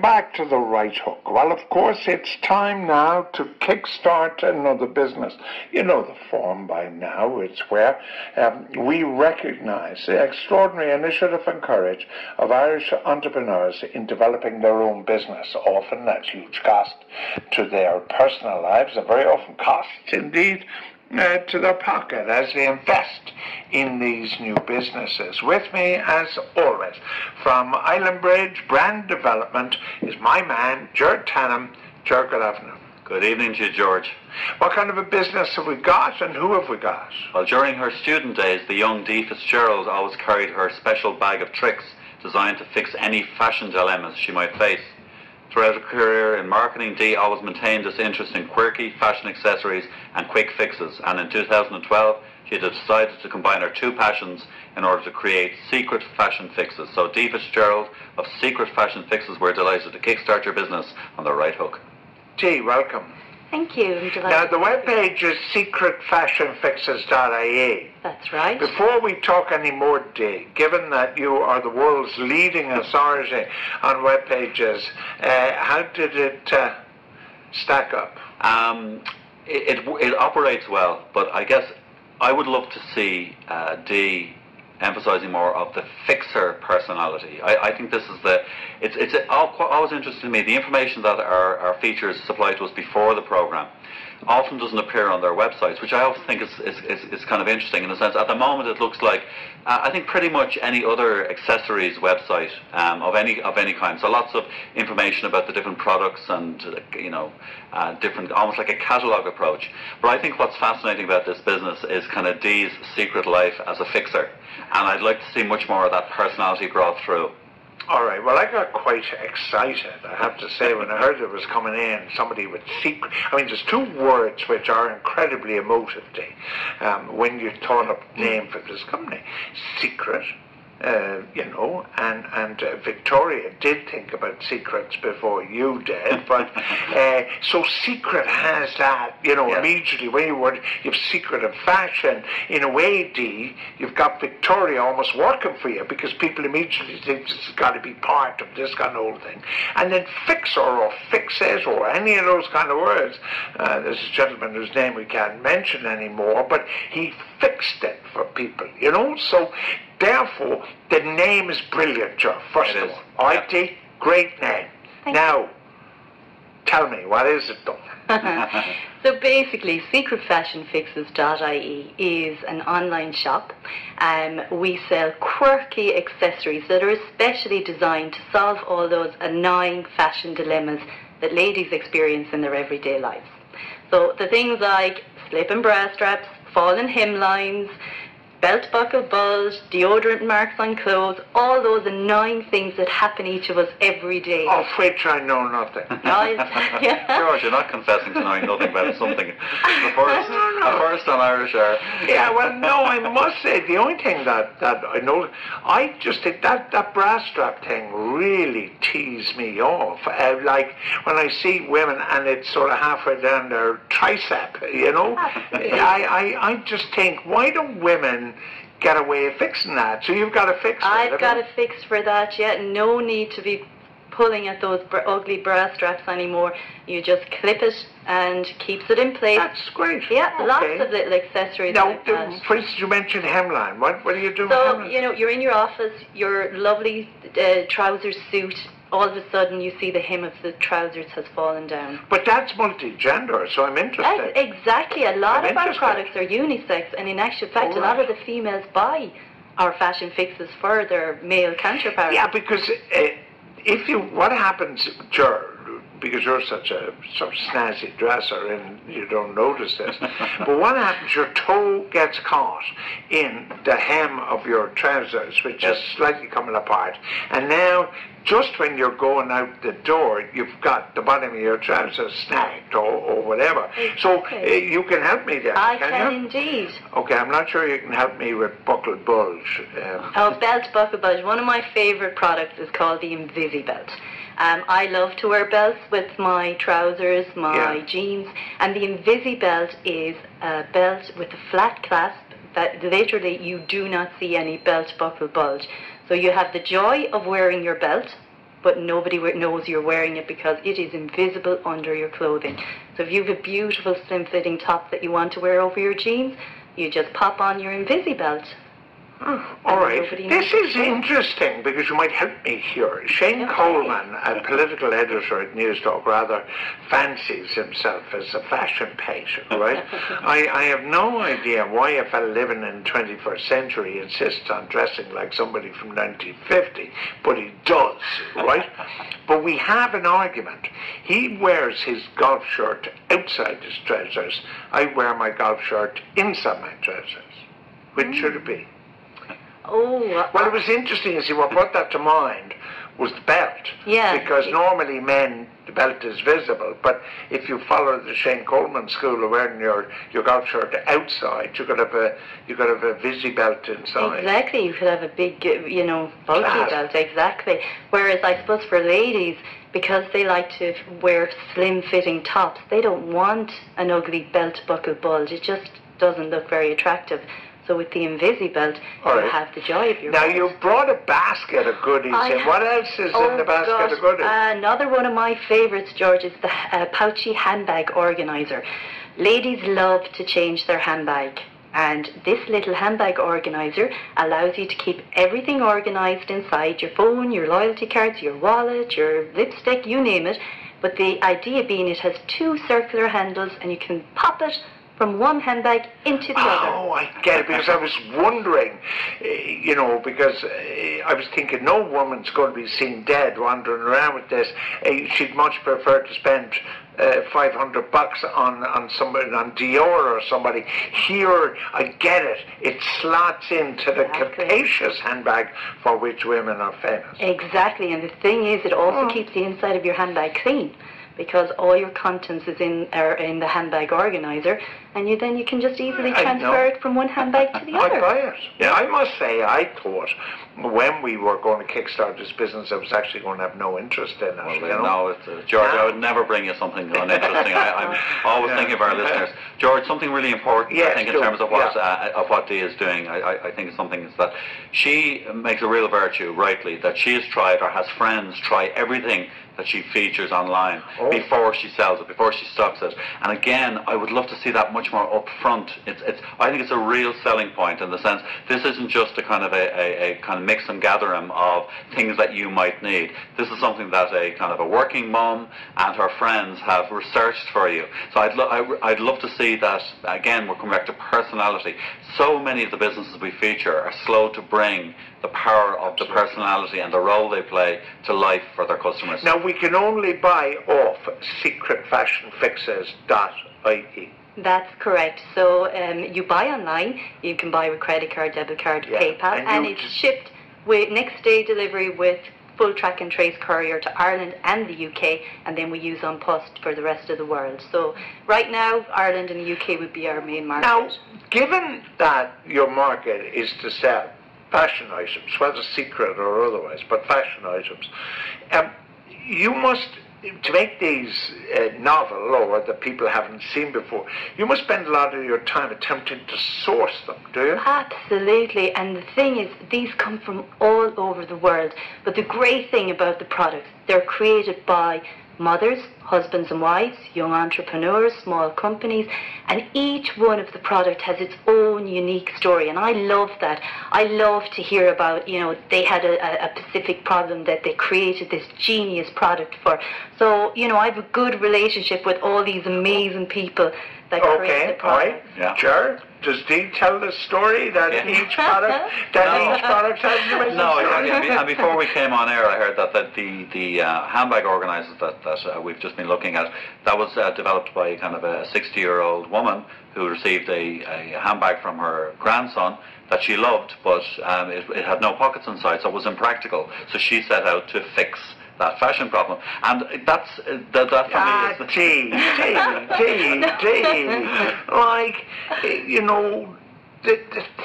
Back to the right hook. Well, of course, it's time now to kickstart another business. You know the form by now. It's where we recognize the extraordinary initiative and courage of Irish entrepreneurs in developing their own business, often at huge cost to their personal lives, and very often costs indeed to their pocket as they invest in these new businesses. With me, as always, from Island Bridge Brand Development is my man, Ger Tannum. Ger, good afternoon. Good evening to you, George. What kind of a business have we got, and who have we got? Well, during her student days, the young Dee Fitzgerald always carried her special bag of tricks designed to fix any fashion dilemmas she might face. Throughout her career in marketing, Dee always maintained this interest in quirky fashion accessories and quick fixes, and in 2012 she had decided to combine her two passions in order to create Secret Fashion Fixes. So Dee Fitzgerald of Secret Fashion Fixes, we're delighted to kickstart your business on the right hook. Dee, welcome. Thank you. I'm delighted. Now, the webpage is secretfashionfixes.ie. That's right. Before we talk any more, Dee, given that you are the world's leading authority on web pages, how did it stack up? It operates well, but I guess I would love to see Dee emphasising more of the fixer personality. I think this is it's always interesting to me. The information that our features supply to us before the programme often doesn't appear on their websites, which I often think is kind of interesting in a sense. At the moment, it looks like I think pretty much any other accessories website of any kind. So lots of information about the different products and different, almost like a catalogue approach. But I think what's fascinating about this business is kind of Dee's secret life as a fixer, and I'd like to see much more of that personality brought through. All right, well, I got quite excited, I have to say, when I heard it was coming in, somebody with secret. I mean, there's two words which are incredibly emotive, Dee, when you thought up the name for this company. Secret, and Victoria did think about secrets before you did, but so secret has that, yes. Immediately when you have secret of fashion, in a way, Dee, you've got Victoria almost working for you, because people immediately think this has got to be part of this kind of whole thing. And then fixer or fixes or any of those kind of words, there's a gentleman whose name we can't mention anymore, but he fixed it for people, so therefore, the name is brilliant, Joe, first of all. All right, Dee? Great name. Now, tell me, what is it, though? So basically, secretfashionfixes.ie is an online shop. We sell quirky accessories that are especially designed to solve all those annoying fashion dilemmas that ladies experience in their everyday lives. So the things like slip and bra straps, fallen hemlines, belt buckle bulge, deodorant marks on clothes, all those annoying things that happen to each of us every day. Of which I know nothing. George, you're not confessing to knowing nothing about something. The first on Irish Air. Yeah, well, no, I must say, the only thing that I know, I just think that bra strap thing really teased me off. Like, when I see women and it's sort of halfway down their tricep, I just think, why don't women get a way of fixing that? So you've got a fix for it. I've got a fix for that, yeah. No need to be pulling at those ugly bra straps anymore. You just clip it and keeps it in place. That's great. Yeah, okay. Lots of little accessories now, like that. For instance, you mentioned hemline. What do you do so, with hemline? You're in your office, your lovely trouser suit, all of a sudden you see the hem of the trousers has fallen down. But that's multi-gender, so I'm interested. Exactly. A lot of our products are unisex, and in actual fact, a lot of the females buy our fashion fixes for their male counterparts. Yeah, because what happens, because you're such a sort of snazzy dresser and you don't notice this, but what happens, your toe gets caught in the hem of your trousers, which is slightly coming apart, and now just when you're going out the door, you've got the bottom of your trousers snagged or whatever. Exactly. So you can help me there, I can can you? Indeed. Okay, I'm not sure you can help me with buckle bulge. Belt buckle bulge. One of my favourite products is called the Invisi belt. I love to wear belts with my trousers, my jeans, and the Invisi belt is a belt with a flat clasp that literally you do not see any belt buckle bulge. So you have the joy of wearing your belt but nobody knows you're wearing it because it is invisible under your clothing. So if you have a beautiful slim-fitting top that you want to wear over your jeans, you just pop on your Invisibelt. All right. This is interesting because you might help me here. Shane Coleman, a political editor at Newstalk, rather fancies himself as a fashion patient, right? I have no idea why a fellow living in the 21st century insists on dressing like somebody from 1950, but he does, right? But we have an argument. He wears his golf shirt outside his trousers. I wear my golf shirt inside my trousers. Which should it be? Well, it was interesting, you see, what brought that to mind was the belt. Yeah. Because normally men, the belt is visible, but if you follow the Shane Coleman school of wearing your golf shirt outside, you could have a visi belt inside. Exactly, you could have a big, bulky belt, exactly. Whereas I suppose for ladies, because they like to wear slim-fitting tops, they don't want an ugly belt buckle bulge. It just doesn't look very attractive. So with the Invisibelt, you have the joy of your Now, belt. you brought a basket of goodies in. What else is in the basket of goodies? Another one of my favourites, George, is the pouchy handbag organiser. Ladies love to change their handbag. And this little handbag organiser allows you to keep everything organised inside, your phone, your loyalty cards, your wallet, your lipstick, you name it. But the idea being it has 2 circular handles and you can pop it from one handbag into the other. Oh, I get it, because I was wondering, because I was thinking no woman's going to be seen dead wandering around with this. She'd much prefer to spend $500 on somebody, on Dior or somebody. Here, I get it. It slots into the capacious handbag for which women are famous. Exactly, and the thing is, it also keeps the inside of your handbag clean, because all your contents are in the handbag organiser, and you can just easily transfer it from one handbag to the other. I buy it. Yeah, I must say, I thought when we were going to kickstart this business, I was actually going to have no interest in it. Well, no, George, I would never bring you something uninteresting. I'm always thinking of our listeners. George, something really important, I think, in terms of what Dee is doing, I think it's something is that she makes a real virtue, rightly, that she has tried, or has friends try everything that she features online before she sells it, before she stocks it. And again, I would love to see that much more upfront. I think it's a real selling point, in the sense this isn't just a kind of a kind of mix and gather of things that you might need. This is something that a kind of a working mum and her friends have researched for you. So I'd love to see that. Again, we're coming back to personality. So many of the businesses we feature are slow to bring the power of the personality and the role they play to life for their customers. Now, we can only buy off secretfashionfixes.ie. That's correct. So you buy online, you can buy with credit card, debit card, PayPal, and it's shipped with next day delivery with full track and trace courier to Ireland and the UK, and then we use on post for the rest of the world. So right now, Ireland and the UK would be our main market. Now, given that your market is to sell fashion items, whether secret or otherwise, but fashion items, you must, to make these novel or that people haven't seen before, you must spend a lot of your time attempting to source them, do you? Absolutely, and the thing is, these come from all over the world, but the great thing about the products, they're created by mothers, husbands and wives, young entrepreneurs, small companies, and each one of the products has its own unique story, and I love that. I love to hear about, they had a specific problem that they created this genius product for. So, I have a good relationship with all these amazing people that create the product. Okay, all right. Sure. Does Dee tell the story that each product has an amazing story? And before we came on air, I heard that the handbag organisers that we've just been looking at, that was developed by kind of a 60-year-old woman who received a handbag from her grandson that she loved, but it had no pockets inside, so it was impractical. So she set out to fix that fashion problem, and that for me is the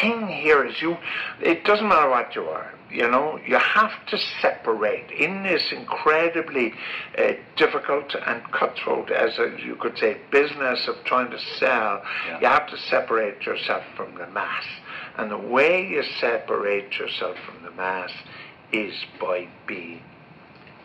thing here is it doesn't matter what you are, you have to separate in this incredibly difficult and cutthroat, as you could say, business of trying to sell. You have to separate yourself from the mass, and the way you separate yourself from the mass is by being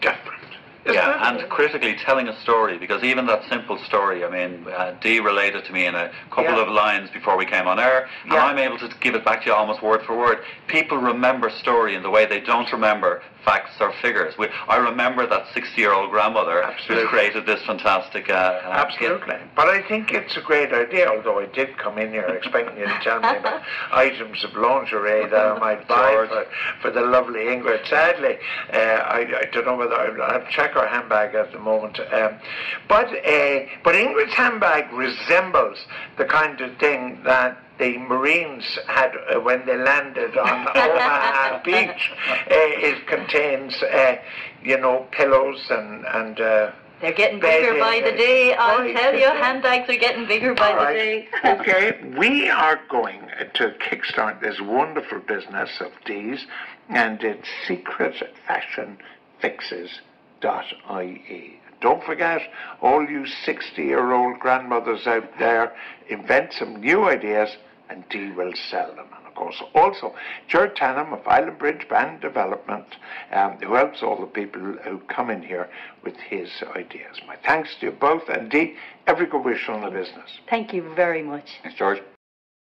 different. Yeah, and critically telling a story, because even that simple story, I mean, Dee related to me in a couple of lines before we came on air, and I'm able to give it back to you almost word for word. People remember story in the way they don't remember facts or figures. I remember that 60-year-old grandmother who created this fantastic Absolutely. But I think it's a great idea, although I did come in here expecting you to tell me about items of lingerie that I might buy for the lovely Ingrid. Sadly, I don't know whether I'll have to check her handbag at the moment. But Ingrid's handbag resembles the kind of thing that the Marines had when they landed on Omaha Beach. It contains, pillows and they're getting bigger by the day, I'll tell you. Handbags are getting bigger by the day. Okay, we are going to kickstart this wonderful business of Dee's, and it's secretfashionfixes.ie. Don't forget, all you 60-year-old grandmothers out there, invent some new ideas and Dee will sell them. And of course, also, Jared Tannum of Island Bridge Brand Development, who helps all the people who come in here with his ideas. My thanks to you both, and Dee, every good wish on the business. Thank you very much. Thanks, George.